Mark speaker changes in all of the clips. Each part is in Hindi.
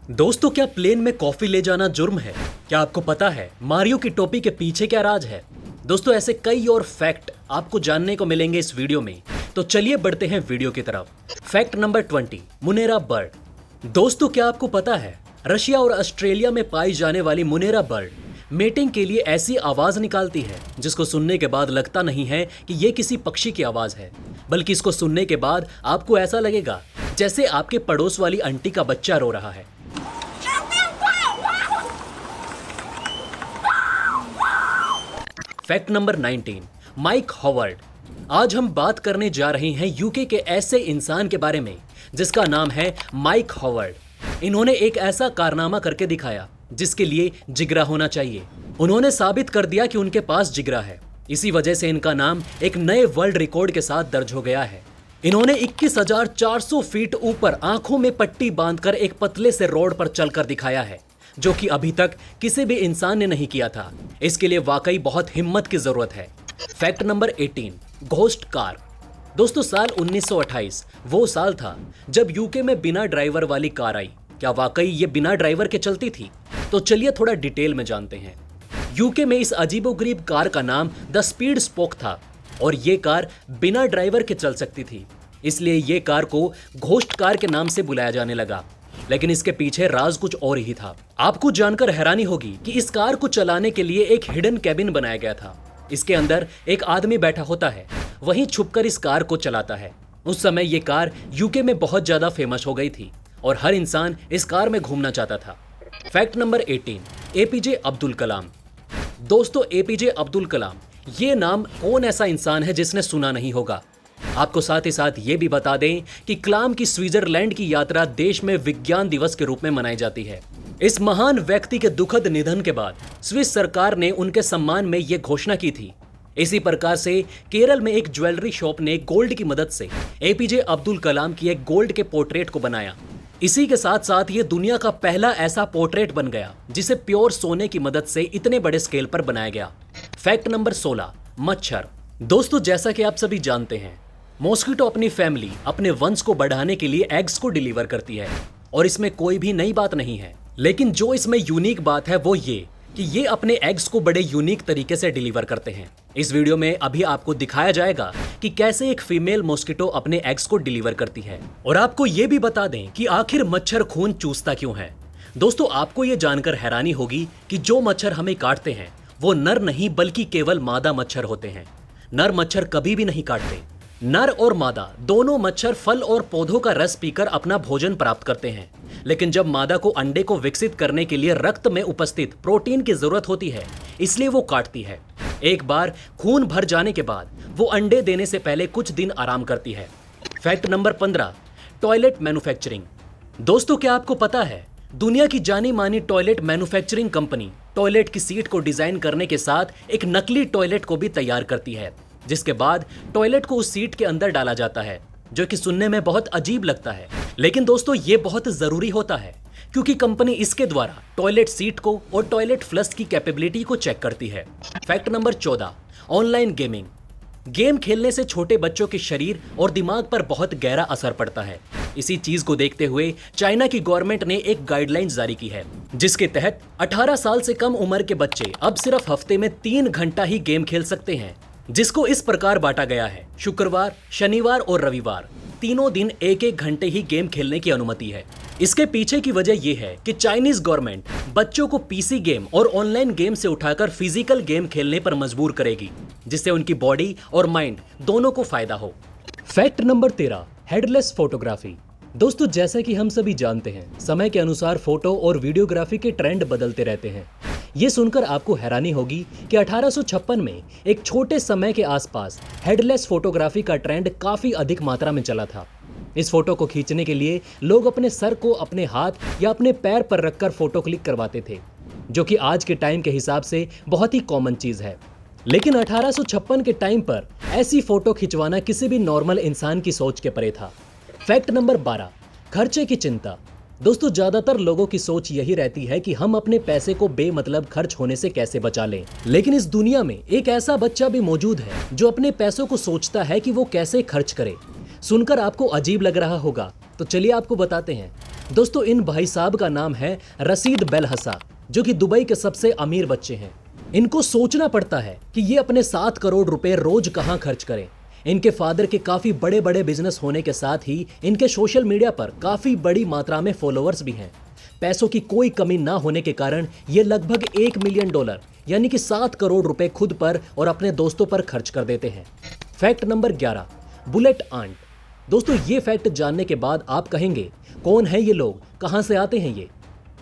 Speaker 1: दोस्तों, क्या प्लेन में कॉफी ले जाना जुर्म है? क्या आपको पता है मारियो की टोपी के पीछे क्या राज है? दोस्तों, ऐसे कई और फैक्ट आपको जानने को मिलेंगे इस वीडियो में। तो चलिए बढ़ते हैं वीडियो की तरफ। फैक्ट नंबर 20, मुनेरा बर्ड। दोस्तों, क्या आपको पता है रशिया और ऑस्ट्रेलिया में पाई जाने वाली मुनेरा बर्ड मेटिंग के लिए ऐसी आवाज निकालती है जिसको सुनने के बाद लगता नहीं है कि ये किसी पक्षी की आवाज है, बल्कि इसको सुनने के बाद आपको ऐसा लगेगा जैसे आपके पड़ोस वाली आंटी का बच्चा रो रहा है। Fact number 19, Mike Howard. आज हम बात करने जा रहे हैं यूके के ऐसे इंसान के बारे में जिसका नाम है माइक हॉवर्ड। इन्होंने एक ऐसा कारनामा करके दिखाया जिसके लिए जिगरा होना चाहिए। उन्होंने साबित कर दिया कि उनके पास जिगरा है। इसी वजह से इनका नाम एक नए वर्ल्ड रिकॉर्ड के साथ दर्ज हो गया है। इन्होंने 21,400 फीट ऊपर आंखों में पट्टी बांधकर एक पतले से रोड पर चलकर दिखाया है, जो कि अभी तक किसी भी इंसान ने नहीं किया था। इसके लिए वाकई बहुत हिम्मत की जरूरत है। Fact number 18, ghost car. दोस्तों, साल 1928 वो साल था जब यूके में बिना ड्राइवर वाली कार आई। क्या वाकई ये बिना ड्राइवर के चलती थी? तो चलिए थोड़ा डिटेल में जानते हैं। यूके में इस अजीबोगरीब कार का नाम द स्पीड स्पोक था और ये कार बिना ड्राइवर के चल सकती थी, इसलिए ये कार को घोस्ट कार के नाम से बुलाया जाने लगा। लेकिन इसके पीछे राज कुछ और ही था। आपको जानकर हैरानी होगी कि इस कार को चलाने के लिए एक हिडन कैबिन बनाया गया था। इसके अंदर एक आदमी बैठा होता है, वहीं छुपकर इस कार को चलाता है। उस समय ये कार यूके में बहुत ज्यादा फेमस हो गई थी और हर इंसान इस कार में घूमना चाहता था। Fact number 18, APJ Abdul Kalam. दोस्तों, एपीजे अब्दुल कलाम, ये नाम कौन ऐसा इंसान है जिसने सुना नहीं होगा। आपको साथ ही साथ ये भी बता दें कि कलाम की स्विट्जरलैंड की यात्रा देश में विज्ञान दिवस के रूप में मनाई जाती है। इस महान व्यक्ति के दुखद निधन के बाद स्विस सरकार ने उनके सम्मान में यह घोषणा की थी। इसी प्रकार से केरल में एक ज्वेलरी शॉप ने गोल्ड की मदद से एपीजे अब्दुल कलाम की एक गोल्ड के पोर्ट्रेट को बनाया। इसी के साथ साथ ये दुनिया का पहला ऐसा पोर्ट्रेट बन गया जिसे प्योर सोने की मदद से इतने बड़े स्केल पर बनाया गया। फैक्ट नंबर 16, मच्छर। दोस्तों, जैसा कि आप सभी जानते हैं, मॉस्किटो अपनी फैमिली, अपने वंश को बढ़ाने के लिए एग्स को डिलीवर करती है और इसमें कोई भी नई बात नहीं है। लेकिन जो इसमें यूनिक बात है वो ये कि ये अपने एग्स को बड़े यूनिक तरीके से डिलीवर करते हैं। इस वीडियो में अभी आपको दिखाया जाएगा कि कैसे एक फीमेल मॉस्किटो अपने एग्स को डिलीवर करती है। और आपको ये भी बता दें कि आखिर मच्छर खून चूसता क्यों है। दोस्तों, आपको ये जानकर हैरानी होगी कि जो मच्छर हमें काटते हैं वो नर नहीं बल्कि केवल मादा मच्छर होते हैं। नर मच्छर कभी भी नहीं काटते। नर और मादा दोनों मच्छर फल और पौधों का रस पीकर अपना भोजन प्राप्त करते हैं, लेकिन जब मादा को अंडे को विकसित करने के लिए रक्त में उपस्थित प्रोटीन की जरूरत होती है, इसलिए वो काटती है। एक बार खून भर जाने के बाद वो अंडे देने से पहले कुछ दिन आराम करती है। Fact number 15, toilet manufacturing. दोस्तों, क्या आपको पता है दुनिया की जानी मानी टॉयलेट मैन्युफैक्चरिंग कंपनी टॉयलेट की सीट को डिजाइन करने के साथ एक नकली टॉयलेट को भी तैयार करती है, जिसके बाद टॉयलेट को उस सीट के अंदर डाला जाता है, जो कि सुनने में बहुत अजीब लगता है। लेकिन दोस्तों, ये बहुत जरूरी होता है क्योंकि कंपनी इसके द्वारा टॉयलेट सीट को और टॉयलेट फ्लश की कैपेबिलिटी को चेक करती है। Fact number 14, online gaming. Game खेलने से छोटे बच्चों के शरीर और दिमाग पर बहुत गहरा असर पड़ता है। इसी चीज को देखते हुए चाइना की गवर्नमेंट ने एक गाइडलाइन जारी की है, जिसके तहत 18 साल से कम उम्र के बच्चे अब सिर्फ हफ्ते में 3 घंटा ही गेम खेल सकते हैं, जिसको इस प्रकार बांटा गया है। शुक्रवार, शनिवार और रविवार तीनों दिन 1-1 घंटे ही गेम खेलने की अनुमति है। इसके पीछे की वजह यह है कि चाइनीज गवर्नमेंट बच्चों को पीसी गेम और ऑनलाइन गेम से उठाकर फिजिकल गेम खेलने पर मजबूर करेगी, जिससे उनकी बॉडी और माइंड दोनों को फायदा हो। Fact number 13, headless photography. दोस्तों, जैसा कि हम सभी जानते हैं, समय के अनुसार फोटो और वीडियोग्राफी के ट्रेंड बदलते रहते हैं। ये सुनकर आपको हैरानी होगी कि 1856 में एक छोटे समय के आसपास हेडलेस फोटोग्राफी का ट्रेंड काफी अधिक मात्रा में चला था। इस फोटो को खींचने के लिए लोग अपने सर को अपने हाथ या अपने पैर पर रखकर फोटो क्लिक करवाते थे, जो कि आज के टाइम के हिसाब से बहुत ही कॉमन चीज है। लेकिन 1856 के टाइम पर ऐसी फोटो खिंचवाना किसी भी नॉर्मल इंसान की सोच के परे था। फैक्ट नंबर 12, खर्चे की चिंता। दोस्तों, ज्यादातर लोगों की सोच यही रहती है कि हम अपने पैसे को बेमतलब खर्च होने से कैसे बचा लें। लेकिन इस दुनिया में एक ऐसा बच्चा भी मौजूद है जो अपने पैसों को सोचता है कि वो कैसे खर्च करे। सुनकर आपको अजीब लग रहा होगा, तो चलिए आपको बताते हैं। दोस्तों इन भाई साहब का नाम है रशीद बेलहसा, जो कि दुबई के सबसे अमीर बच्चे हैं। इनको सोचना पड़ता है कि ये अपने 7 करोड़ रुपए रोज कहां खर्च करें। इनके फादर के काफी बड़े बड़े बिजनेस होने के साथ ही इनके सोशल मीडिया पर काफी बड़ी मात्रा में फॉलोअर्स भी हैं। पैसों की कोई कमी ना होने के कारण ये लगभग $1 मिलियन यानी कि 7 करोड़ रुपए खुद पर और अपने दोस्तों पर खर्च कर देते हैं। Fact number 11, bullet ant. दोस्तों ये फैक्ट जानने के बाद आप कहेंगे कौन है ये लोग, कहां से आते हैं ये?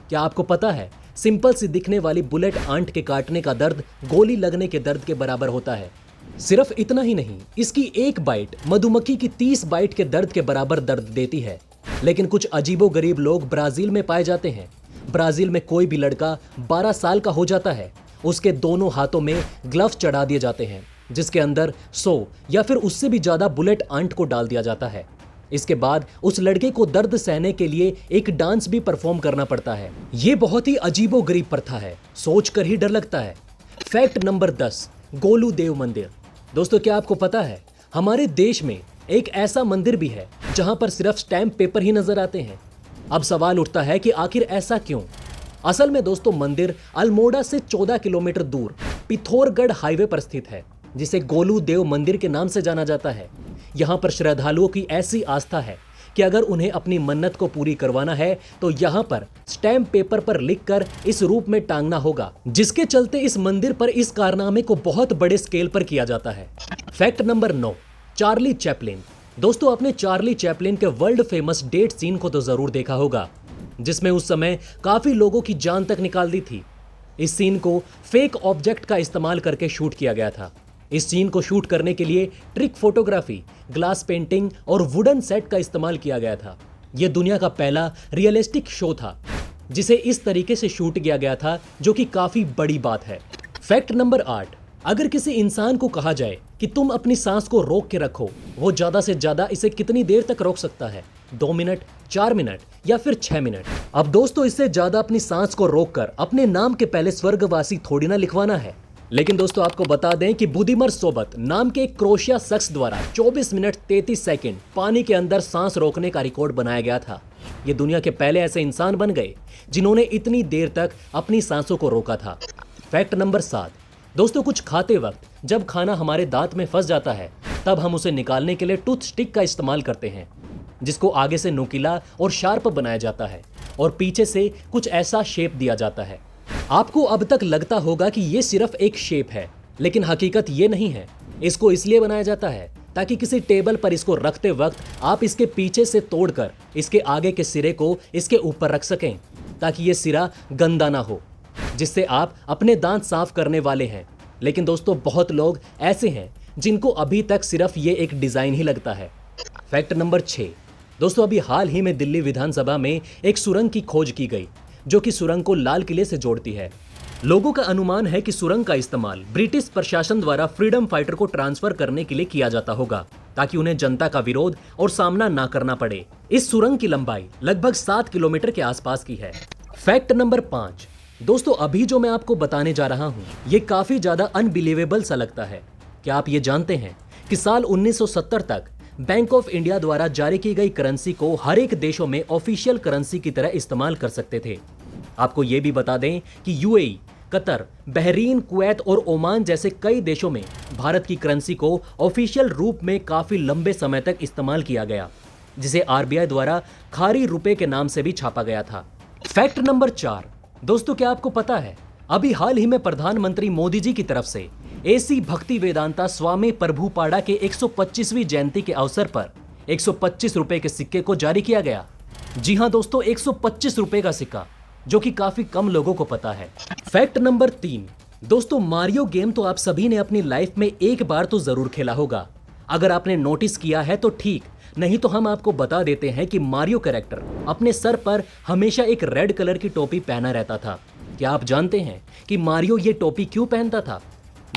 Speaker 1: क्या आपको पता है सिंपल सी दिखने वाली बुलेट आंट के काटने का दर्द गोली लगने के दर्द के बराबर होता है। सिर्फ इतना ही नहीं, इसकी एक बाइट मधुमक्खी की 30 बाइट के दर्द के बराबर दर्द देती है। लेकिन कुछ अजीबोगरीब लोग ब्राजील में पाए जाते हैं। ब्राजील में कोई भी लड़का 12 साल का हो जाता है, उसके दोनों हाथों में ग्लव्स चढ़ा दिए जाते हैं, जिसके अंदर 100 या फिर उससे भी ज्यादा बुलेट आंट को डाल दिया जाता है। इसके बाद उस लड़के को दर्द सहने के लिए एक डांस भी परफॉर्म करना पड़ता है। ये बहुत ही अजीबोगरीब प्रथा है, सोचकर ही डर लगता है। फैक्ट नंबर 10, गोलू देव मंदिर। दोस्तों क्या आपको पता है हमारे देश में एक ऐसा मंदिर भी है जहां पर सिर्फ स्टैम्प पेपर ही नजर आते हैं। अब सवाल उठता है कि आखिर ऐसा क्यों? असल में दोस्तों मंदिर अल्मोड़ा से 14 किलोमीटर दूर पिथौरगढ़ हाईवे पर स्थित है, जिसे गोलू देव मंदिर के नाम से जाना जाता है। यहाँ पर श्रद्धालुओं की ऐसी आस्था है कि अगर उन्हें अपनी मन्नत को पूरी करवाना है तो यहाँ पर स्टैम्प पेपर पर लिखकर इस रूप में टांगना होगा, जिसके चलते इस मंदिर पर इस कारनामे को बहुत बड़े स्केल पर किया जाता है। Fact number 9, Charlie Chaplin. दोस्तों आपने चार्ली चैपलिन के वर्ल्ड फेमस डेट सीन को तो जरूर देखा होगा, जिसमें उस समय काफी लोगों की जान तक निकाल दी थी। इस सीन को फेक ऑब्जेक्ट का इस्तेमाल करके शूट किया गया था। इस सीन को शूट करने के लिए ट्रिक फोटोग्राफी, ग्लास पेंटिंग और वुडन सेट का इस्तेमाल किया गया था। यह दुनिया का पहला रियलिस्टिक शो था जिसे इस तरीके से शूट किया गया था, जो कि काफी बड़ी बात है। फैक्ट नंबर 8, अगर किसी इंसान को कहा जाए कि तुम अपनी सांस को रोक के रखो, वो ज्यादा से ज्यादा इसे कितनी देर तक रोक सकता है? 2 मिनट, 4 मिनट या फिर 6 मिनट? अब दोस्तों इससे ज्यादा अपनी सांस को रोककर अपने नाम के पहले स्वर्गवासी थोड़ी ना लिखवाना है। लेकिन दोस्तों आपको बता दें कि बुदिमर सोबत नाम के एक क्रोशिया शख्स द्वारा 24 मिनट 33 सेकंड पानी के अंदर सांस रोकने का रिकॉर्ड बनाया गया था। ये दुनिया के पहले ऐसे इंसान बन गए जिन्होंने इतनी देर तक अपनी सांसों को रोका था। फैक्ट नंबर 7, दोस्तों कुछ खाते वक्त जब खाना हमारे दांत में फंस जाता है तब हम उसे निकालने के लिए टूथ स्टिक का इस्तेमाल करते हैं, जिसको आगे से नुकीला और शार्प बनाया जाता है और पीछे से कुछ ऐसा शेप दिया जाता है। आपको अब तक लगता होगा कि ये सिर्फ एक शेप है, लेकिन हकीकत ये नहीं है। इसको इसलिए बनाया जाता है ताकि किसी टेबल पर इसको रखते वक्त आप इसके पीछे से तोड़कर इसके आगे के सिरे को इसके ऊपर रख सकें, ताकि ये सिरा गंदा ना हो, जिससे आप अपने दांत साफ करने वाले हैं। लेकिन दोस्तों बहुत लोग ऐसे हैं जिनको अभी तक सिर्फ ये एक डिजाइन ही लगता है। फैक्ट नंबर 6, दोस्तों अभी हाल ही में दिल्ली विधानसभा में एक सुरंग की खोज की गई, जो कि सुरंग को लाल किले से जोड़ती है। लोगों का अनुमान है कि सुरंग का इस्तेमाल ब्रिटिश प्रशासन द्वारा फ्रीडम फाइटर को ट्रांसफर करने के लिए किया जाता होगा, ताकि उन्हें जनता का विरोध और सामना ना करना पड़े। इस सुरंग की लंबाई लगभग 7 किलोमीटर के आसपास की है। फैक्ट नंबर 5, दोस्तों अभी जो मैं आपको बताने जा रहा हूं ये काफी ज्यादा अनबिलीवेबल सा लगता है। क्या आप ये जानते हैं कि साल 1970 तक बैंक ऑफ इंडिया द्वारा जारी की गई करेंसी को हर एक देशों में ऑफिशियल करेंसी की तरह इस्तेमाल कर सकते थे। आपको ये भी बता दें कि यूएई, कतर, बहरीन, कुवैत और ओमान जैसे कई देशों में भारत की करेंसी को ऑफिशियल रूप में काफी लंबे समय तक इस्तेमाल किया गया, जिसे आरबीआई द्वारा खारी रुपए के नाम से भी छापा गया था। फैक्ट नंबर 4, दोस्तों क्या आपको पता है अभी हाल ही में प्रधानमंत्री मोदी जी की तरफ से एसी भक्ति वेदांता स्वामी प्रभुपादा के 125वीं जयंती के अवसर पर 125 रुपए के सिक्के को जारी किया गया। जी हां दोस्तों, 125 रुपए का सिक्का, जो कि काफी कम लोगों को पता है। फैक्ट नंबर 3, दोस्तों मारियो गेम तो आप सभी ने अपनी लाइफ में एक बार तो जरूर खेला होगा। अगर आपने नोटिस किया है तो ठीक, नहीं तो हम आपको बता देते हैं कि मारियो कैरेक्टर अपने सर पर हमेशा एक रेड कलर की टोपी पहना रहता था। क्या आप जानते हैं कि मारियो ये टोपी क्यों पहनता था?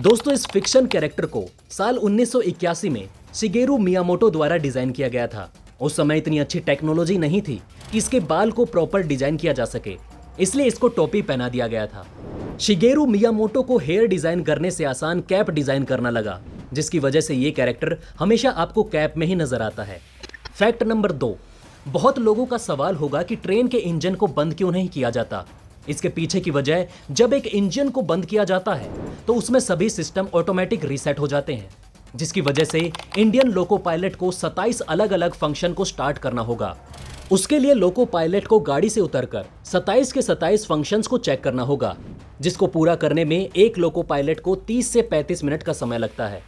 Speaker 1: दोस्तों इस फिक्शन कैरेक्टर को साल 1981 में शिगेरू मियामोटो द्वारा डिजाइन किया गया था। उस समय इतनी अच्छी टेक्नोलॉजी नहीं थी कि इसके बाल को प्रॉपर डिजाइन किया जा सके, इसलिए इसको टोपी पहना दिया गया था। शिगेरू मियामोटो को हेयर डिजाइन करने से आसान कैप डिजाइन करना लगा, जिसकी वजह से ये कैरेक्टर हमेशा आपको कैप में ही नजर आता है। फैक्ट नंबर 2, बहुत लोगों का सवाल होगा कि ट्रेन के इंजन को बंद क्यों नहीं किया जाता। इसके पीछे की वजह, जब एक इंजन को बंद किया जाता है तो उसमें सभी सिस्टम ऑटोमेटिक रीसेट हो जाते हैं, जिसकी वजह से इंडियन लोको पायलट को 27 अलग अलग फंक्शन को स्टार्ट करना होगा। उसके लिए लोको पायलट को गाड़ी से उतरकर 27 के 27 फंक्शंस को चेक करना होगा, जिसको पूरा करने में एक लोको पायलट को 30 से 35 मिनट का समय लगता है।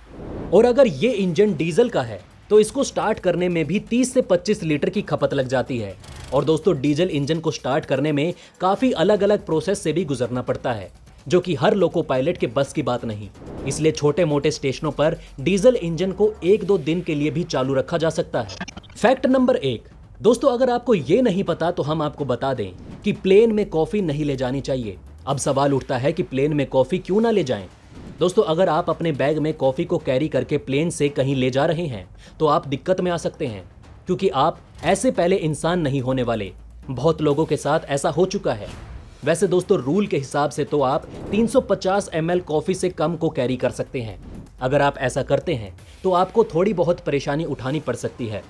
Speaker 1: और अगर ये इंजन डीजल का है तो इसको स्टार्ट करने में भी 30 से 25 लीटर की खपत लग जाती है। और दोस्तों, डीजल इंजन को स्टार्ट करने में काफी अलग अलग प्रोसेस से भी गुजरना पड़ता है, जो कि हर लोको पायलट के बस की बात नहीं। इसलिए छोटे मोटे स्टेशनों पर डीजल इंजन को 1-2 दिन के लिए भी चालू रखा जा सकता है। फैक्ट नंबर 1, दोस्तों, अगर आपको ये नहीं पता तो हम आपको बता दें कि प्लेन में कॉफी नहीं ले जानी चाहिए। अब सवाल उठता है कि प्लेन में कॉफी क्यों ना ले जाएं? दोस्तों, अगर आप अपने बैग में कॉफी को कैरी करके प्लेन से कहीं ले जा रहे हैं तो आप दिक्कत में आ सकते हैं, क्योंकि आप ऐसे पहले इंसान नहीं होने वाले। बहुत लोगों के साथ ऐसा हो चुका है। वैसे दोस्तों, रूल के हिसाब से तो आप 350 ml कॉफी से कम को कैरी कर सकते हैं। अगर आप ऐसा करते हैं तो आपको थोड़ी बहुत परेशानी उठानी पड़ सकती है।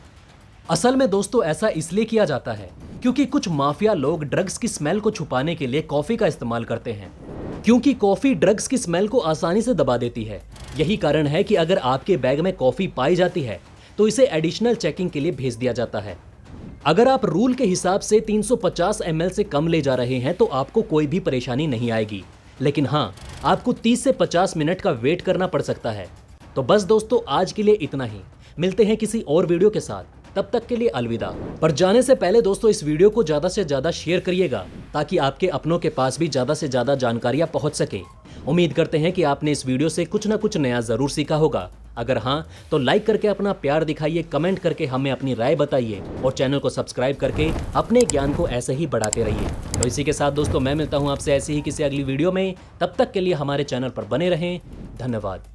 Speaker 1: असल में दोस्तों, ऐसा इसलिए किया जाता है क्योंकि कुछ माफिया लोग ड्रग्स की स्मेल को छुपाने के लिए कॉफी का इस्तेमाल करते हैं, क्योंकि कॉफी ड्रग्स की स्मेल को आसानी से दबा देती है। यही कारण है कि अगर आपके बैग में कॉफी पाई जाती है तो इसे एडिशनल चेकिंग के लिए भेज दिया जाता है। अगर आप रूल के हिसाब से 350 ml से कम ले जा रहे हैं तो आपको कोई भी परेशानी नहीं आएगी, लेकिन हाँ, आपको 30 से 50 मिनट का वेट करना पड़ सकता है। तो बस दोस्तों, आज के लिए इतना ही। मिलते हैं किसी और वीडियो के साथ, तब तक के लिए अलविदा। पर जाने से पहले दोस्तों, इस वीडियो को ज़्यादा से ज़्यादा शेयर करिएगा ताकि आपके अपनों के पास भी ज़्यादा से ज़्यादा जानकारियाँ पहुँच सके। उम्मीद करते हैं कि आपने इस वीडियो से कुछ ना कुछ नया ज़रूर सीखा होगा। अगर हाँ, तो लाइक करके अपना प्यार दिखाइए, कमेंट करके हमें अपनी राय बताइए और चैनल को सब्सक्राइब करके अपने ज्ञान को ऐसे ही बढ़ाते रहिए। तो इसी के साथ दोस्तों, मैं मिलता हूँ आपसे ऐसे ही किसी अगली वीडियो में। तब तक के लिए हमारे चैनल पर बने रहें। धन्यवाद।